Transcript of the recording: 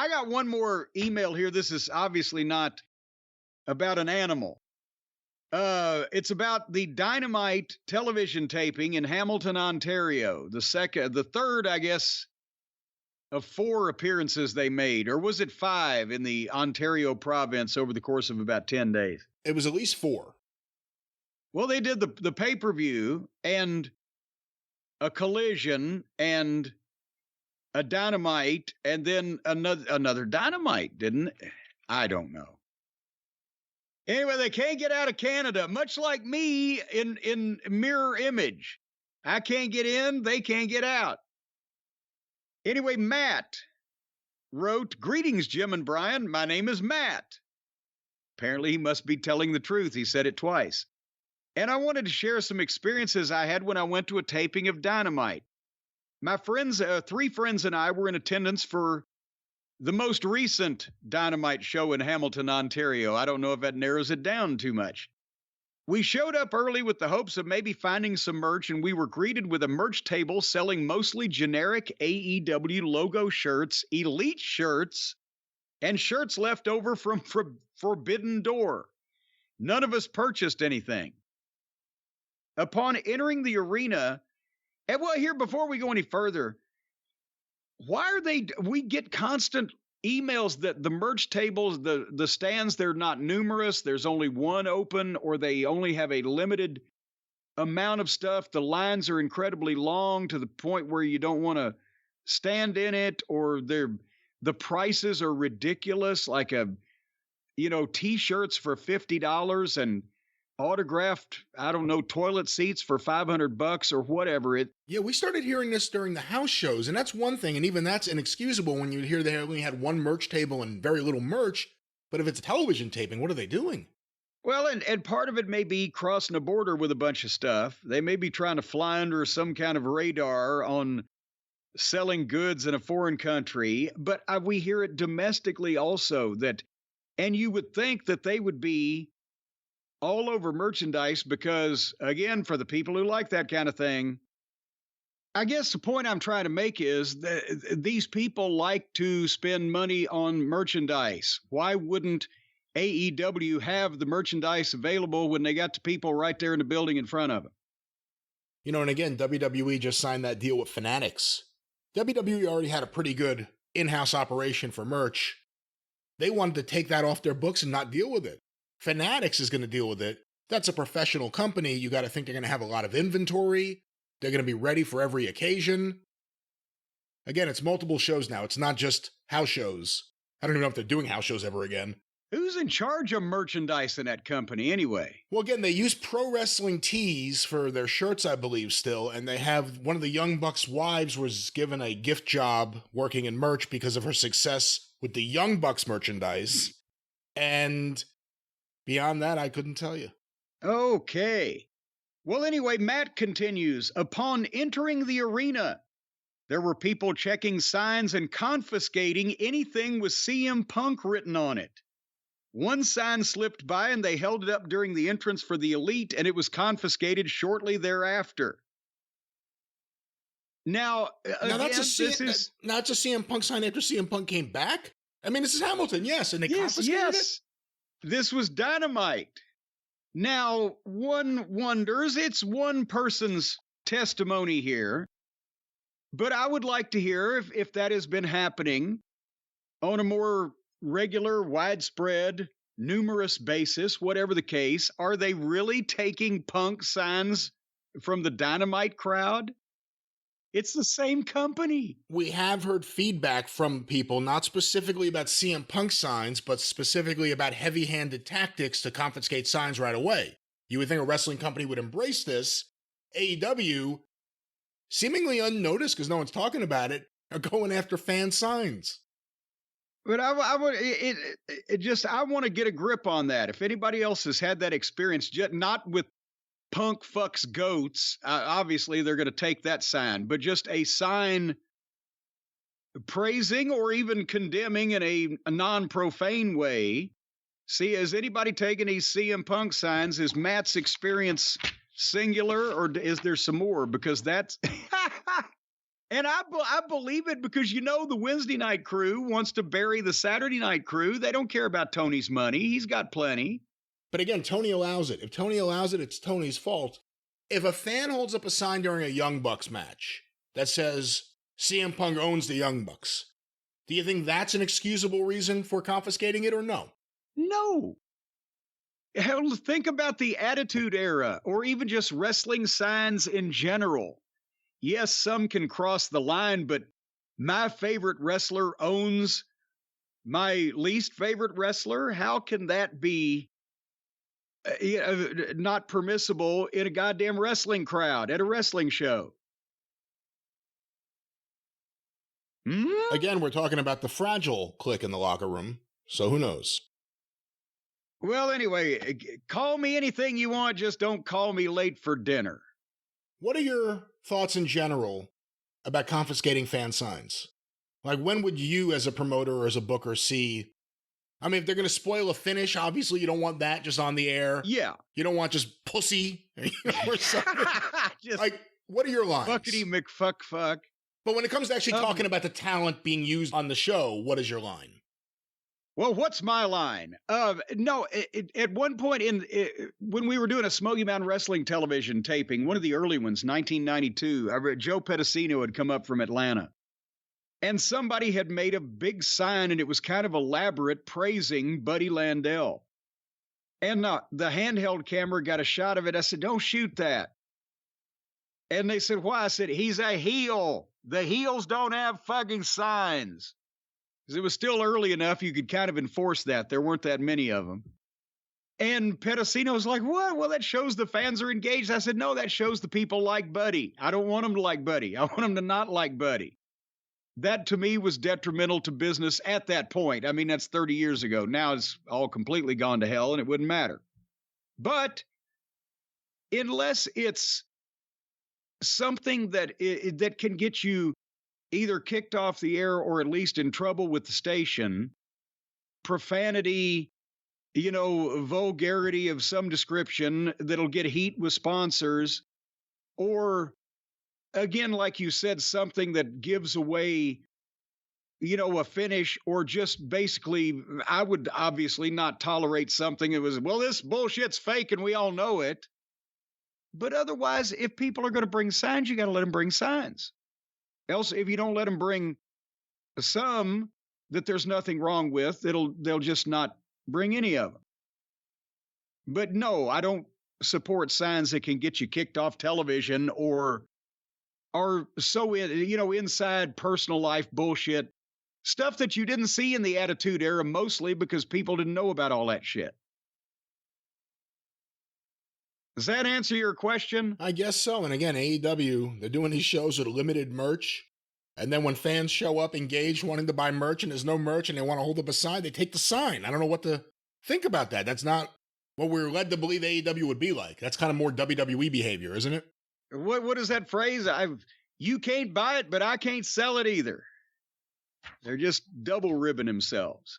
I got one more email here. This is obviously not about an animal. It's about the Dynamite television taping in Hamilton, Ontario. The third, I guess, of 4 appearances they made, or was it 5 in the Ontario province over the course of about 10 days? It was at least 4. Well, they did the pay-per-view and a collision and a Dynamite and then another Dynamite, didn't it? I don't know. Anyway, they can't get out of Canada, much like me in mirror image. I can't get in, they can't get out. Anyway, Matt wrote, "Greetings, Jim and Brian. My name is Matt." Apparently, he must be telling the truth. He said it twice. "And I wanted to share some experiences I had when I went to a taping of Dynamite. My friends, 3 friends and I were in attendance for the most recent Dynamite show in Hamilton, Ontario. I don't know if that narrows it down too much. We showed up early with the hopes of maybe finding some merch, and we were greeted with a merch table selling mostly generic AEW logo shirts, elite shirts, and shirts left over from Forbidden Door. None of us purchased anything. Upon entering the arena, and well, here, before we go any further, we get constant emails that the merch tables, the stands, they're not numerous. There's only one open, or they only have a limited amount of stuff. The lines are incredibly long to the point where you don't want to stand in it, or the prices are ridiculous, like t-shirts for $50 and autographed, I don't know, toilet seats for $500 or whatever. Yeah, we started hearing this during the house shows, and that's one thing, and even that's inexcusable when you hear they only had one merch table and very little merch. But if it's a television taping, what are they doing? Well, and part of it may be crossing a border with a bunch of stuff. They may be trying to fly under some kind of radar on selling goods in a foreign country, but we hear it domestically also, and you would think that they would be all over merchandise because, again, for the people who like that kind of thing, I guess the point I'm trying to make is that these people like to spend money on merchandise. Why wouldn't AEW have the merchandise available when they got the people right there in the building in front of them? And again, WWE just signed that deal with Fanatics. WWE already had a pretty good in-house operation for merch. They wanted to take that off their books and not deal with it. Fanatics is going to deal with it. That's a professional company. You got to think they're going to have a lot of inventory. They're going to be ready for every occasion. Again, it's multiple shows now. It's not just house shows. I don't even know if they're doing house shows ever again. Who's in charge of merchandise in that company anyway? Well, again, they use Pro Wrestling Tees for their shirts, I believe, still. And they have one of the Young Bucks' wives was given a gift job working in merch because of her success with the Young Bucks merchandise. And beyond that, I couldn't tell you. Okay. Well, anyway, Matt continues. Upon entering the arena, there were people checking signs and confiscating anything with CM Punk written on it. One sign slipped by and they held it up during the entrance for the Elite, and it was confiscated shortly thereafter. Now that's not just CM Punk sign after CM Punk came back. I mean, this is Hamilton, yes, and they confiscated it. This was Dynamite. Now, one wonders, it's one person's testimony here, but I would like to hear if that has been happening on a more regular, widespread, numerous basis, whatever the case. Are they really taking Punk signs from the Dynamite crowd? It's the same company. We have heard feedback from people, not specifically about CM Punk signs, but specifically about heavy-handed tactics to confiscate signs right away. You would think a wrestling company would embrace this. AEW, seemingly unnoticed because no one's talking about it, are going after fan signs. But I want to get a grip on that. If anybody else has had that experience, not with Punk fucks goats, obviously they're going to take that sign, but just a sign praising or even condemning in a non-profane way. See, has anybody taken these CM Punk signs? Is Matt's experience singular, or is there some more? Because that's And I believe it because, the Wednesday night crew wants to bury the Saturday night crew. They don't care about Tony's money. He's got plenty. But again, Tony allows it. If Tony allows it, it's Tony's fault. If a fan holds up a sign during a Young Bucks match that says CM Punk owns the Young Bucks, do you think that's an excusable reason for confiscating it or no? No. Hell, think about the Attitude Era or even just wrestling signs in general. Yes, some can cross the line, but my favorite wrestler owns my least favorite wrestler. How can that be not permissible in a goddamn wrestling crowd at a wrestling show? Again, we're talking about the fragile clique in the locker room, so who knows? Well, anyway, call me anything you want, just don't call me late for dinner. What are your thoughts in general about confiscating fan signs? Like, when would you, as a promoter or as a booker, see... I mean, if they're going to spoil a finish, obviously you don't want that just on the air. Yeah. You don't want just pussy, or something. Like, what are your lines? Fuckity McFuck. But when it comes to actually talking about the talent being used on the show, what is your line? Well, what's my line? No, at one point when we were doing a Smoky Mountain Wrestling television taping, one of the early ones, 1992, Joe Pedicino had come up from Atlanta. And somebody had made a big sign, and it was kind of elaborate, praising Buddy Landel. And the handheld camera got a shot of it. I said, don't shoot that. And they said, why? I said, he's a heel. The heels don't have fucking signs. Because it was still early enough you could kind of enforce that. There weren't that many of them. And Pedicino's like, what? Well, that shows the fans are engaged. I said, no, that shows the people like Buddy. I don't want them to like Buddy. I want them to not like Buddy. That, to me, was detrimental to business at that point. I mean, that's 30 years ago. Now it's all completely gone to hell, and it wouldn't matter. But unless it's something that can get you either kicked off the air or at least in trouble with the station, profanity, vulgarity of some description that'll get heat with sponsors, or, again, like you said, something that gives away, a finish, or just basically, I would obviously not tolerate something that was, well, this bullshit's fake and we all know it. But otherwise, if people are going to bring signs, you got to let them bring signs. Else, if you don't let them bring some that there's nothing wrong with, they'll just not bring any of them. But no, I don't support signs that can get you kicked off television or are so inside personal life bullshit stuff that you didn't see in the Attitude Era, mostly because people didn't know about all that shit. Does that answer your question? I guess so. And again, AEW, they're doing these shows with limited merch. And then when fans show up engaged wanting to buy merch and there's no merch and they want to hold up a sign, they take the sign. I don't know what to think about that. That's not what we're led to believe AEW would be like. That's kind of more WWE behavior, isn't it? What is that phrase? You can't buy it, but I can't sell it either. They're just double ribbing themselves.